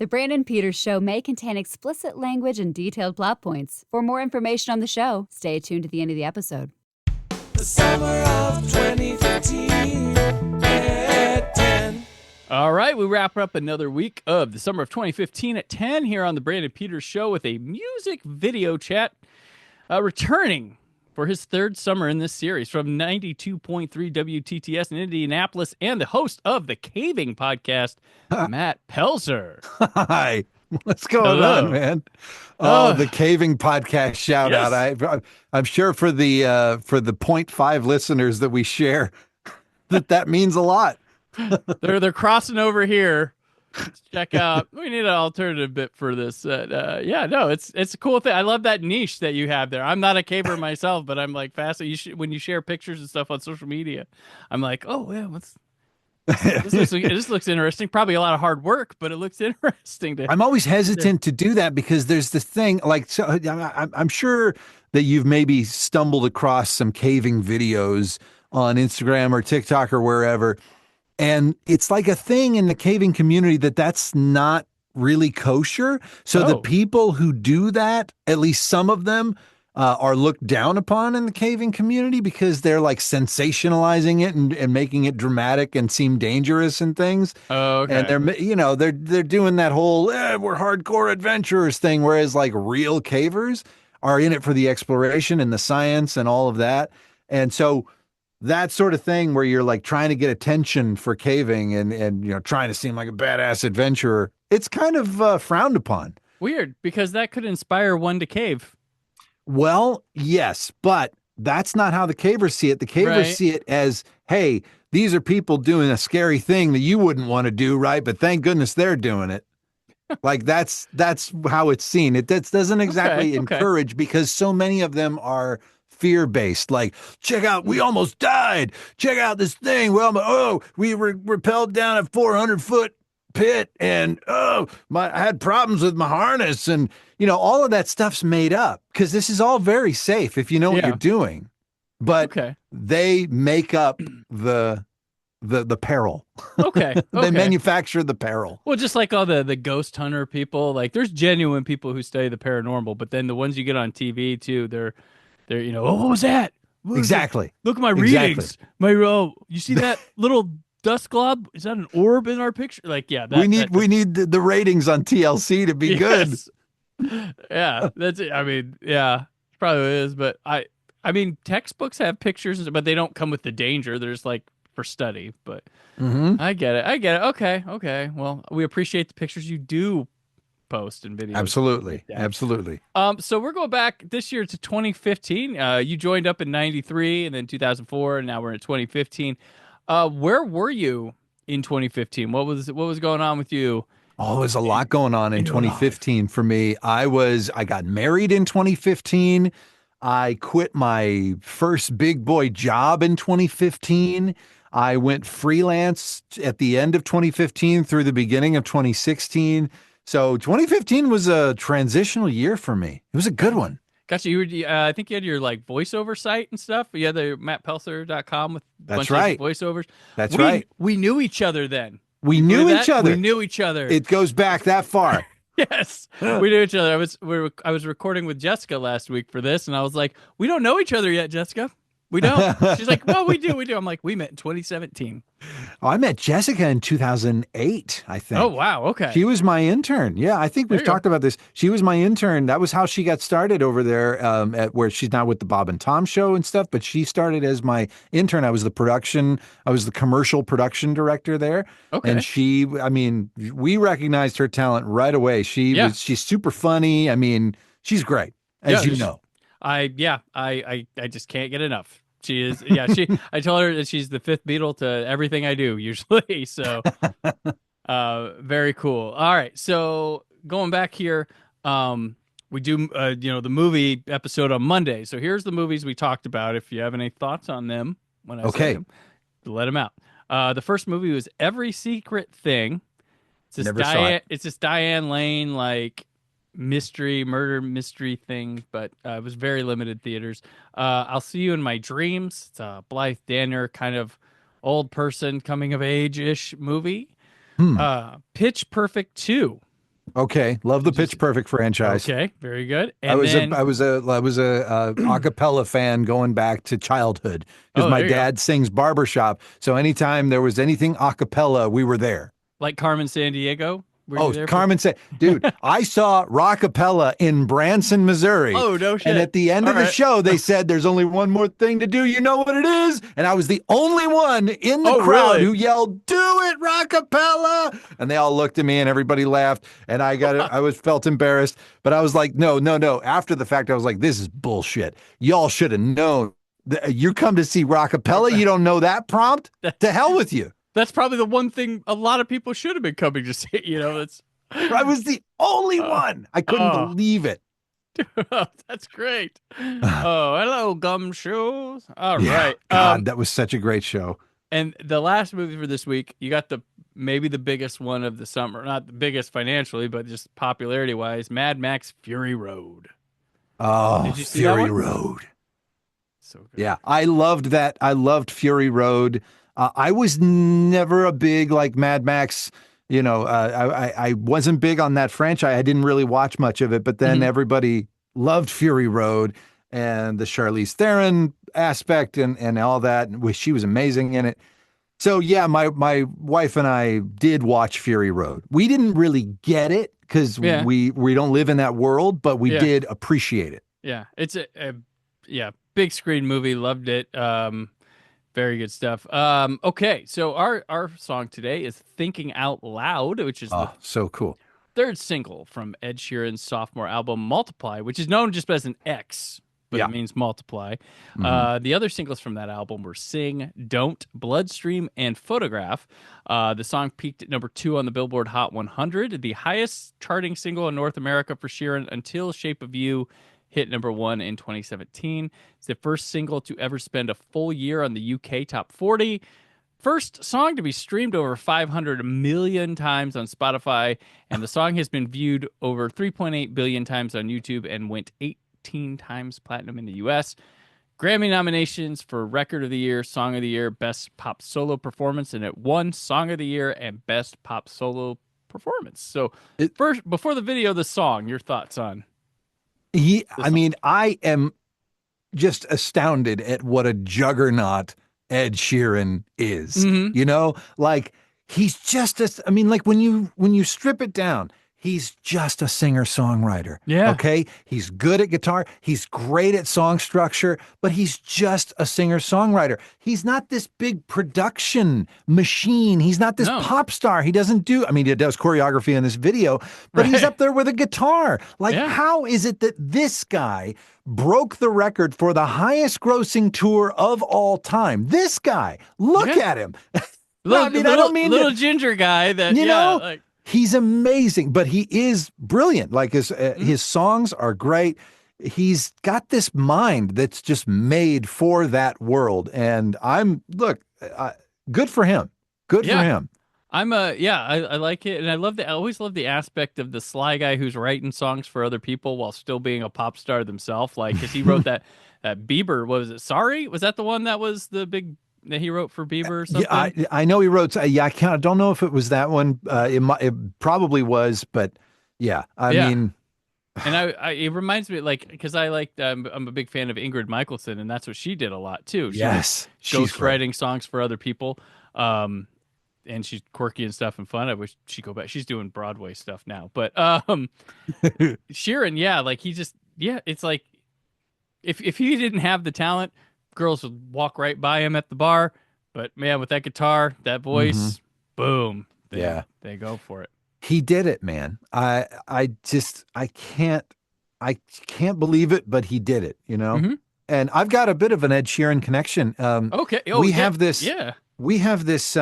The Brandon Peters Show may contain explicit language and detailed plot points. For more information on the show, stay tuned to the end of the episode. The summer of 2015 at 10. All right, we wrap up another week of the summer of 2015 at 10 here on the Brandon Peters Show with a music video chat returning for his third summer in this series from 92.3 WTTS in Indianapolis and the host of the Caving podcast, Matt Pelsor. Hi. What's going Hello. on, man? Oh, the Caving podcast shout Yes. out. I'm sure for the 0.5 listeners that we share that means a lot. They're crossing over here. Check out. We need an alternative bit for this. It's a cool thing. I love that niche that you have there. I'm not a caver myself, but I'm like fascinated. When you share pictures and stuff on social media, I'm like, oh yeah, this looks interesting. Probably a lot of hard work, but it looks interesting. I'm always hesitant to do that because there's this thing like, so I'm sure that you've maybe stumbled across some caving videos on Instagram or TikTok or wherever. And it's like a thing in the caving community that's not really kosher. So the people who do that, at least some of them, are looked down upon in the caving community because they're like sensationalizing it and making it dramatic and seem dangerous and things. Oh, okay. And they're doing that whole we're hardcore adventurers thing, whereas like real cavers are in it for the exploration and the science and all of that. And so that sort of thing where you're like trying to get attention for caving and trying to seem like a badass adventurer, it's kind of frowned upon. Weird, because that could inspire one to cave. Well, yes, but that's not how the cavers see it. The cavers see it as, hey, these are people doing a scary thing that you wouldn't want to do, right? But thank goodness they're doing it. Like that's how it's seen. It doesn't exactly encourage because so many of them are fear-based, like, check out, we almost died. Check out this thing. We rappelled down a 400-foot pit and I had problems with my harness. And, all of that stuff's made up because this is all very safe if you know what you're doing. But they make up the peril. Okay. They manufacture the peril. Well, just like all the ghost hunter people, like there's genuine people who study the paranormal, but then the ones you get on TV too, they're what was that? Exactly. Look at my readings. You see that little dust glob? Is that an orb in our picture? Like, yeah, we need the ratings on TLC to be good. Yeah, that's it. I mean, yeah, probably is. But I mean, textbooks have pictures, but they don't come with the danger. They're just like for study. But I get it. Okay. Well, we appreciate the pictures you do post and videos. Absolutely. So we're going back this year to 2015. You joined up in 93 and then 2004, and now we're in 2015. Where were you in 2015? What was going on with you? Oh, there's a lot going on in 2015 for me. I got married in 2015. I quit my first big boy job in 2015. I went freelance at the end of 2015 through the beginning of 2016. So 2015 was a transitional year for me. It was a good one. Gotcha. I think you had your like voiceover site and stuff. You had the mattpelsor.com with a bunch of voiceovers. That's right. We knew each other then. We knew each other. It goes back that far. Yes, we knew each other. I was recording with Jessica last week for this, and I was like, we don't know each other yet, Jessica. We don't. She's like, well, we do. I'm like, we met in 2017. Oh, I met Jessica in 2008, I think. Oh, wow. Okay. She was my intern. Yeah, I think we've talked about this. She was my intern. That was how she got started over there at where she's now with the Bob and Tom show and stuff. But she started as my intern. I was the commercial production director there. Okay. And we recognized her talent right away. She's super funny. I mean, she's great, as you know. I just can't get enough. She is, I told her that she's the fifth Beatle to everything I do usually. So, very cool. All right. So going back here, we do, the movie episode on Monday. So here's the movies we talked about. If you have any thoughts on them, when I say them, let them out. The first movie was Every Secret Thing. It's this Diane Lane, like, murder mystery thing, but it was very limited theaters. I'll See You in My Dreams. It's a Blythe Danner kind of old person coming of age-ish movie. Pitch Perfect 2. Okay, love the Pitch Perfect franchise. Okay, very good. I And was then, I was a acapella fan going back to childhood because oh, my there you go. dad sings barbershop. So anytime there was anything acapella, we were there. Like Carmen Sandiego. Were you Oh, there Carmen said, dude, I saw rockapella in Branson, Missouri. Oh, no shit. And at the end All of the right. show, they said, there's only one more thing to do. You know what it is? And I was the only one in the Oh, crowd really? who yelled, do it, rockapella. And they all looked at me and everybody laughed. And felt embarrassed. But I was like, no. After the fact, I was like, this is bullshit. Y'all should have known. You come to see rockapella. You don't know that prompt? To hell with you. That's probably the one thing a lot of people should have been coming to see. It's. I was the only one. I couldn't believe it. That's great. Oh, hello, gumshoes. All Yeah, right. God, that was such a great show. And the last movie for this week, you got maybe the biggest one of the summer. Not the biggest financially, but just popularity wise. Mad Max Fury Road. Oh, Did you see Fury that one? Road. So good. Yeah, I loved that. I loved Fury Road. I was never a big like Mad Max. I wasn't big on that franchise. I didn't really watch much of it, but then everybody loved Fury Road and the Charlize Theron aspect and all that. And she was amazing in it. So yeah, my wife and I did watch Fury Road. We didn't really get it because we don't live in that world, but we did appreciate it. Yeah, it's a big screen movie. Loved it. Very good stuff. Okay, so our song today is "Thinking Out Loud," which is so cool. Third single from Ed Sheeran's sophomore album "Multiply," which is known just as an X, but it means multiply. The other singles from that album were "Sing," "Don't," "Bloodstream," and "Photograph." The song peaked at number 2 on the Billboard Hot 100, the highest charting single in North America for Sheeran until "Shape of You" hit number 1 in 2017. It's the first single to ever spend a full year on the UK Top 40. First song to be streamed over 500 million times on Spotify. And the song has been viewed over 3.8 billion times on YouTube and went 18 times platinum in the US. Grammy nominations for Record of the Year, Song of the Year, Best Pop Solo Performance, and it won Song of the Year and Best Pop Solo Performance. So first, before the video, the song, your thoughts on? I am just astounded at what a juggernaut Ed Sheeran is. Like he's just when you strip it down, he's just a singer-songwriter. Yeah. Okay. He's good at guitar. He's great at song structure, but he's just a singer-songwriter. He's not this big production machine. He's not this pop star. He doesn't he does choreography in this video, but he's up there with a guitar. Like, how is it that this guy broke the record for the highest grossing tour of all time? This guy, look at him. Little ginger guy that, he's amazing, but he is brilliant. Like his songs are great. He's got this mind that's just made for that world. And good for him. Good for him. I like it. And I always love the aspect of the sly guy who's writing songs for other people while still being a pop star themselves. Like, cause he wrote that Bieber, what was it? Sorry? Was that the one that was the big, that he wrote for Bieber or something? Yeah, I know he wrote. I don't know if it was that one. It probably was, but yeah. I mean, and it reminds me, like, because I'm a big fan of Ingrid Michaelson, and that's what she did a lot too. She's ghostwriting songs for other people, and she's quirky and stuff and fun. I wish she'd go back. She's doing Broadway stuff now, but Sheeran, like it's like if he didn't have the talent, girls would walk right by him at the bar, but man, with that guitar, that voice, boom, they go for it. He did it, man. I can't believe it, but he did it, And I've got a bit of an Ed Sheeran connection. Okay. We have this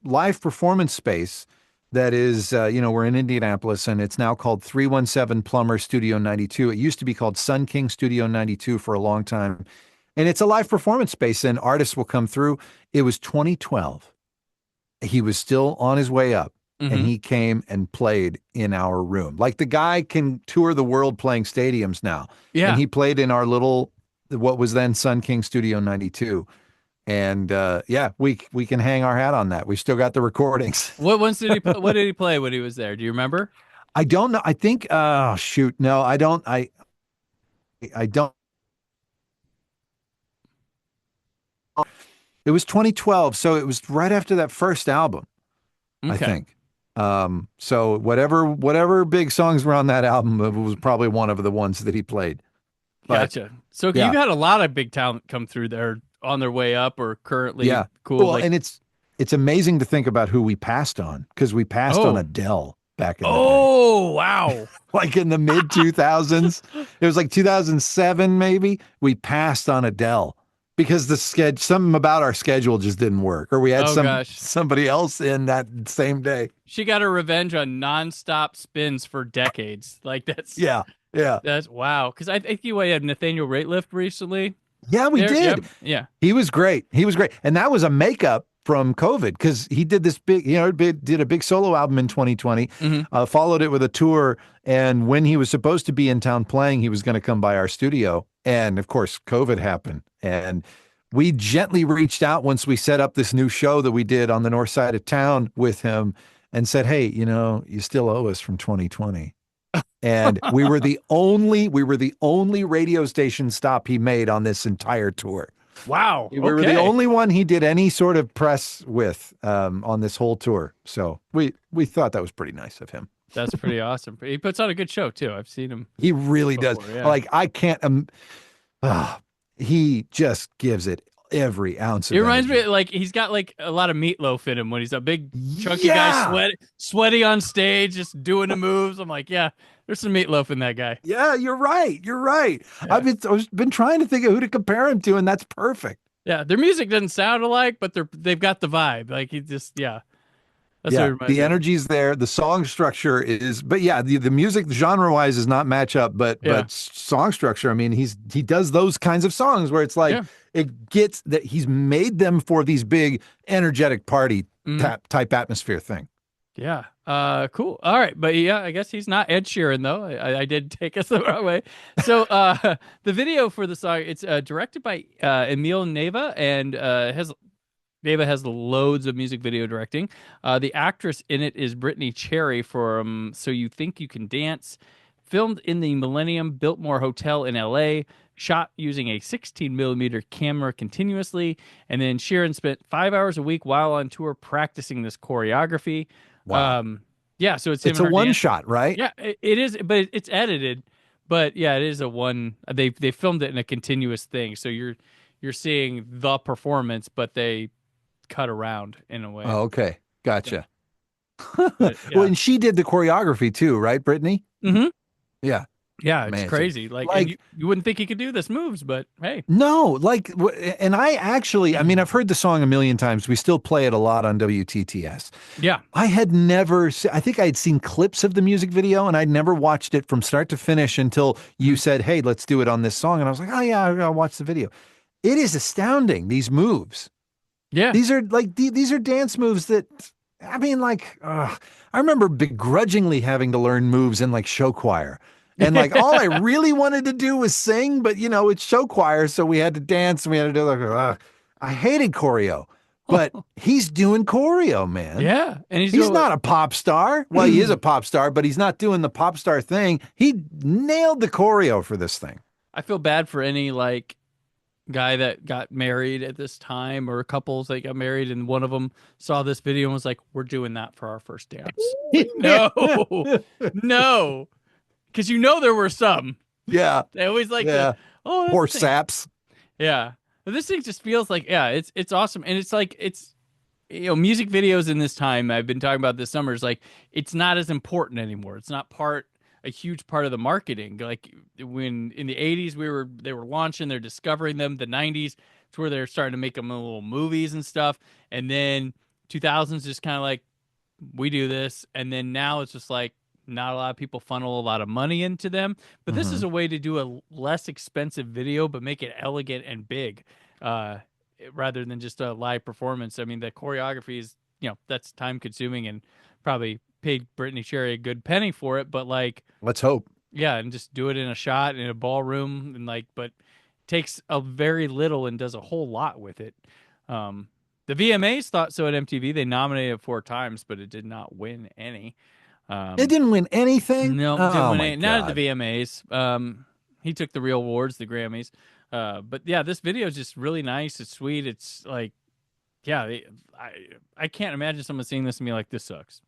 live performance space that is, we're in Indianapolis, and it's now called 317 Plummer Studio 92. It used to be called Sun King Studio 92 for a long time. And it's a live performance space, and artists will come through. It was 2012. He was still on his way up, and he came and played in our room. Like, the guy can tour the world playing stadiums now. Yeah. And he played in our little, what was then Sun King Studio 92. And we can hang our hat on that. We still got the recordings. What did he play when he was there? Do you remember? I don't know. I think, oh, shoot. No, I don't. I don't. It was 2012. So it was right after that first album, I Okay. think. So whatever big songs were on that album, it was probably one of the ones that he played. But Gotcha. So yeah, you've had a lot of big talent come through there on their way up or currently yeah. cool. Well, Like, and it's amazing to think about who we passed on because we passed on oh, Adele back in the day. oh, wow. Like in the mid 2000s. It was like 2007 maybe. We passed on Adele because the schedule something about our schedule just didn't work or we had Oh gosh. somebody else in that same day. She got her revenge on nonstop spins for decades. Like Yeah. Yeah. that's wow. Because I think you had Nathaniel Rateliff recently. Yeah, we There, did. yep, yeah. He was great. He was great. And that was a makeup from COVID because he did this big, did a big solo album in 2020, followed it with a tour. And when he was supposed to be in town playing, he was going to come by our studio. And of course, COVID happened. And we gently reached out once we set up this new show that we did on the north side of town with him and said, hey, you still owe us from 2020. And we were the only radio station stop he made on this entire tour. Wow. We were the only one he did any sort of press with on this whole tour. So we thought that was pretty nice of him. That's pretty awesome. He puts on a good show too. I've seen him. He really does. Yeah. Like I can't. He just gives it every ounce of It reminds energy. me like he's got like a lot of meatloaf in him when he's a big chunky guy, sweaty on stage, just doing the moves. I'm like, yeah, there's some meatloaf in that guy. Yeah, you're right. You're right. Yeah. I've been trying to think of who to compare him to, and that's perfect. Yeah, their music doesn't sound alike, but they've got the vibe. Like he just, yeah. That's what it reminds the me of. energy's there. The song structure is, but yeah, the music genre wise is not match up, but song structure. I mean, he does those kinds of songs where it's like it gets that he's made them for these big energetic party type atmosphere thing. Yeah. Cool. All right. But yeah, I guess he's not Ed Sheeran though. I did take us the wrong way. So, the video for the song, it's directed by Emil Neva and Neva has loads of music video directing. The actress in it is Brittany Cherry from So You Think You Can Dance. Filmed in the Millennium Biltmore Hotel in L.A., shot using a 16mm camera continuously, and then Sheeran spent 5 hours a week while on tour practicing this choreography. Wow. Yeah, so it's a one shot, right? Yeah, it is, but it's edited. But yeah, it is a one. They filmed it in a continuous thing, so you're seeing the performance, but they cut around in a way. Oh, okay. Gotcha. Yeah. Well, and she did the choreography too, right, Brittany? Mm-hmm. Yeah. Yeah, it's Amazing. crazy. Like and you wouldn't think he could do this moves, but hey. No, and I actually, I mean, I've heard the song a million times. We still play it a lot on WTTS. Yeah. I had never, I think I had seen clips of the music video and I'd never watched it from start to finish until you said, hey, let's do it on this song. And I was like, oh yeah, I'll watch the video. It is astounding, these moves. Yeah. These are like, these are dance moves that, I mean, like, I remember begrudgingly having to learn moves in like show choir. And like, all I really wanted to do was sing, but it's show choir. So we had to dance and we had to do like, I hated choreo, but he's doing choreo, man. Yeah. And he's not a pop star. Well, he is a pop star, but he's not doing the pop star thing. He nailed the choreo for this thing. I feel bad for any like guy that got married at this time or couples that got married and one of them saw this video and was like, we're doing that for our first dance. No. Because there were some. Yeah. They always like poor saps. Yeah. But this thing just feels like, it's awesome. And it's like, music videos in this time, I've been talking about this summer, is like, it's not as important anymore. It's not a huge part of the marketing. Like when in the 80s, they were launching, they're discovering them. The 90s, it's where they're starting to make them little movies and stuff. And then 2000s, just kind of like, we do this. And then now it's just like, not a lot of people funnel a lot of money into them, but this is a way to do a less expensive video, but make it elegant and big, rather than just a live performance. I mean, the choreography is, that's time consuming and probably paid Brittany Cherry a good penny for it, but like, let's hope. Yeah. And just do it in a shot in a ballroom and like, but takes a very little and does a whole lot with it. The VMAs thought so at MTV. They nominated it 4 times, but it did not win any. It didn't win anything. No, Oh, didn't win my any, not at God. the VMAs. He took the real awards, the Grammys. But yeah, this video is just really nice. It's sweet. It's like, yeah, I can't imagine someone seeing this and be like, this sucks.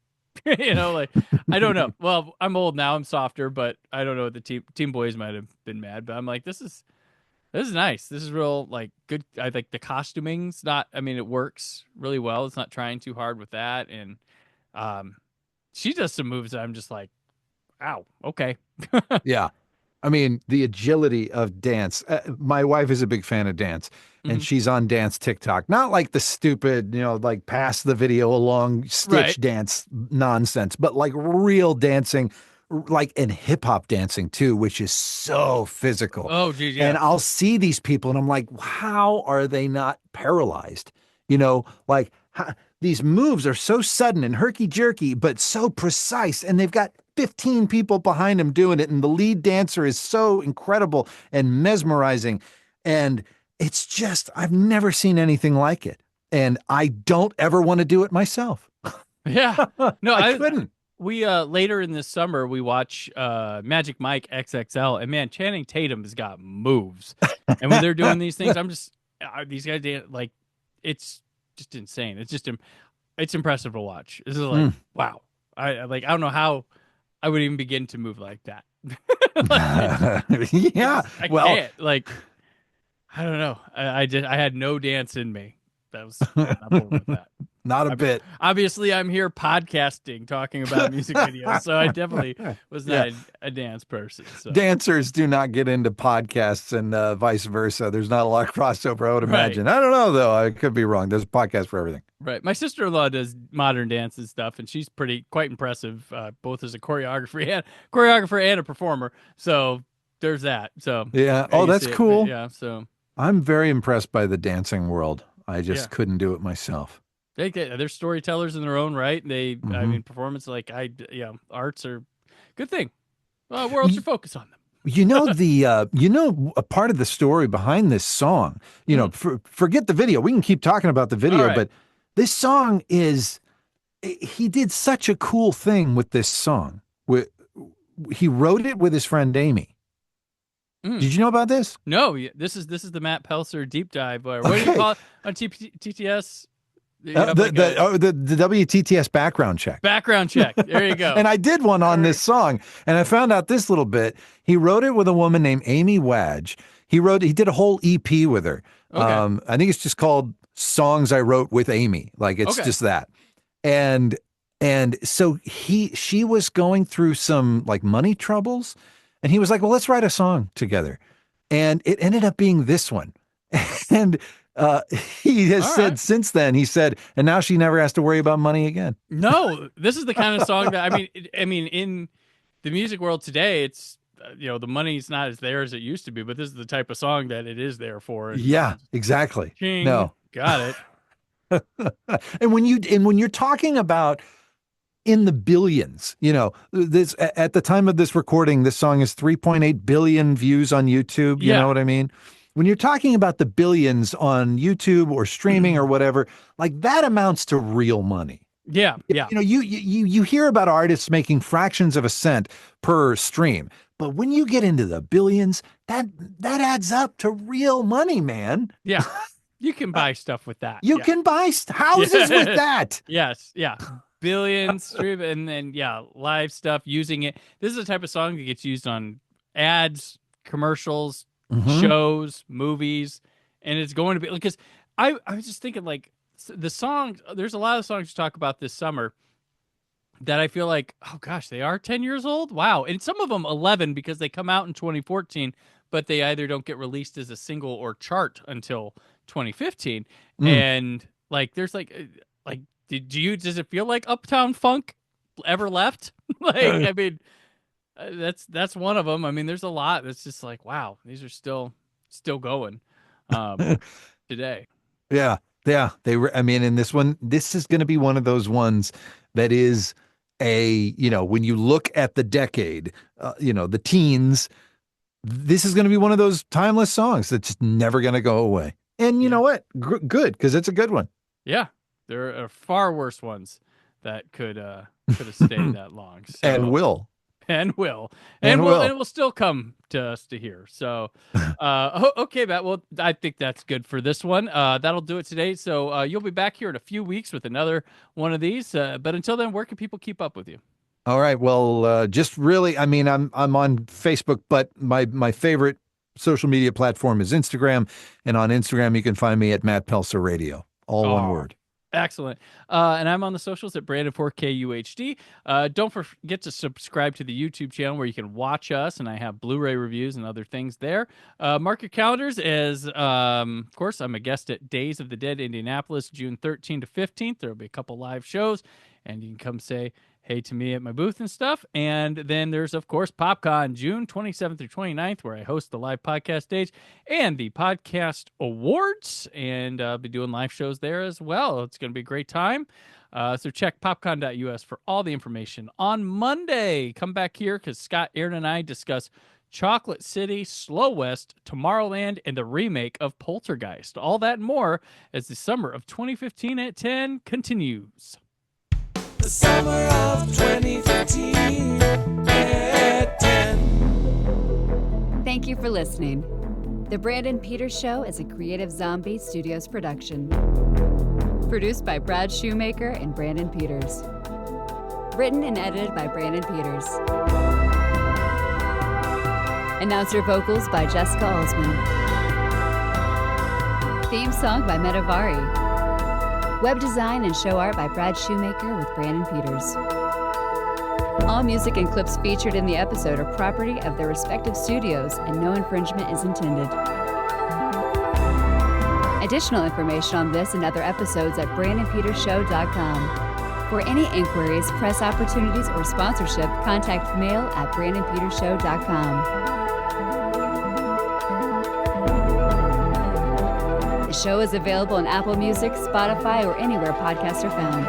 Like, I don't know. Well, I'm old now. I'm softer, but I don't know what the Teen Boys might have been mad. But I'm like, this is nice. This is real, like, good. I think the costuming's not, I mean, it works really well. It's not trying too hard with that. And she does some moves that I'm just like, wow, okay. Yeah. I mean, the agility of dance. My wife is a big fan of dance, and she's on dance TikTok. Not like the stupid, like pass the video along stitch dance nonsense, but like real dancing, like in hip hop dancing too, which is so physical. Oh, geez, yeah. And I'll see these people and I'm like, how are they not paralyzed? Like these moves are so sudden and herky jerky, but so precise. And they've got 15 people behind him doing it. And the lead dancer is so incredible and mesmerizing. And it's just, I've never seen anything like it. And I don't ever want to do it myself. Yeah. No, I couldn't. We later in this summer we watch Magic Mike XXL, and man, Channing Tatum has got moves. And when they're doing these things, I'm just these guys like, it's just insane. It's just it's impressive to watch. This is like wow. I don't know how I would even begin to move like that. Yeah. I can't. Like, I don't know. I had no dance in me. That was not bored with that. Not a bit. Obviously, I'm here podcasting, talking about music videos, so I definitely was not a dance person. So. Dancers do not get into podcasts and vice versa. There's not a lot of crossover, I would imagine. I don't know, though. I could be wrong. There's a podcast for everything. Right. My sister-in-law does modern dance and stuff, and she's quite impressive, both as a choreographer and a performer. So there's that. So yeah. Oh, that's cool. Yeah. So I'm very impressed by the dancing world. I just couldn't do it myself. They're storytellers in their own right. I mean, performance, arts are good thing. World should focus on them. A part of the story behind this song, forget the video. We can keep talking about the video, but this song he did such a cool thing with this song. He wrote it with his friend Amy. Did you know about this? No, this is the Matt Pelsor deep dive. What do you call it on TTS? The WTTS background check. Background check. There you go. And I did one on this song, and I found out this little bit. He wrote it with a woman named Amy Wadge. He did a whole EP with her. Okay. I think it's just called Songs I Wrote with Amy. Like it's just that. And so she was going through some like money troubles, and he was like, well, let's write a song together. And it ended up being this one. And he has said since then, and now she never has to worry about money again. No, this is the kind of song that, I mean, in the music world today, it's, the money's not as there as it used to be, but this is the type of song that it is there for. And exactly. Ching, no. Got it. And when you're talking about in the billions, this at the time of this recording, this song is 3.8 billion views on YouTube. You know what I mean? When you're talking about the billions on YouTube or streaming or whatever, like that amounts to real money. Yeah. Yeah. You hear about artists making fractions of a cent per stream, but when you get into the billions, that adds up to real money, man. Yeah. You can buy stuff with that. You can buy houses with that. Yes. Yeah. Billions stream, and then live stuff using it. This is the type of song that gets used on ads, commercials, shows, movies, and it's going to be because I was just thinking like the songs. There's a lot of songs to talk about this summer that I feel like, oh gosh, they are 10 years old. Wow, and some of them 11 because they come out in 2014, but they either don't get released as a single or chart until 2015. And like, there's like, does it feel like Uptown Funk ever left? Like, I mean. That's one of them. I mean, there's a lot that's just like, wow, these are still going today. Yeah. In this one, this is going to be one of those ones that is when you look at the decade, the teens, this is going to be one of those timeless songs that's just never going to go away. And you know what? Good, because it's a good one. Yeah. There are far worse ones that could have stayed that long. So, And will. And will still come to us to hear. So, okay, Matt. Well, I think that's good for this one. That'll do it today. So you'll be back here in a few weeks with another one of these. But until then, where can people keep up with you? All right. Well, just really, I mean, I'm on Facebook, but my favorite social media platform is Instagram, and on Instagram you can find me at Matt Pelsor Radio, all one word. Excellent. And I'm on the socials at Brandon4KUHD. Don't forget to subscribe to the YouTube channel where you can watch us, and I have Blu-ray reviews and other things there. Mark your calendars as, of course, I'm a guest at Days of the Dead Indianapolis, June 13th to 15th. There will be a couple live shows, and you can come say hey to me at my booth and stuff. And then there's, of course, PopCon, June 27th through 29th, where I host the live podcast stage and the podcast awards, and I'll be doing live shows there as well. It's going to be a great time. So check popcon.us for all the information. On Monday, come back here because Scott, Aaron, and I discuss Chocolate City, Slow West, Tomorrowland, and the remake of Poltergeist. All that and more as the summer of 2015 at 10 continues. The summer of 2015 at 10. Thank you for listening. The Brandon Peters Show is a Creative Zombie Studios production. Produced by Brad Shoemaker and Brandon Peters. Written and edited by Brandon Peters. Announcer vocals by Jessica Alsman. Theme song by Metavari. Web design and show art by Brad Shoemaker with Brandon Peters. All music and clips featured in the episode are property of their respective studios, and no infringement is intended. Additional information on this and other episodes at BrandonPetersShow.com. For any inquiries, press opportunities, or sponsorship, contact mail at BrandonPetersShow.com. The show is available on Apple Music, Spotify, or anywhere podcasts are found.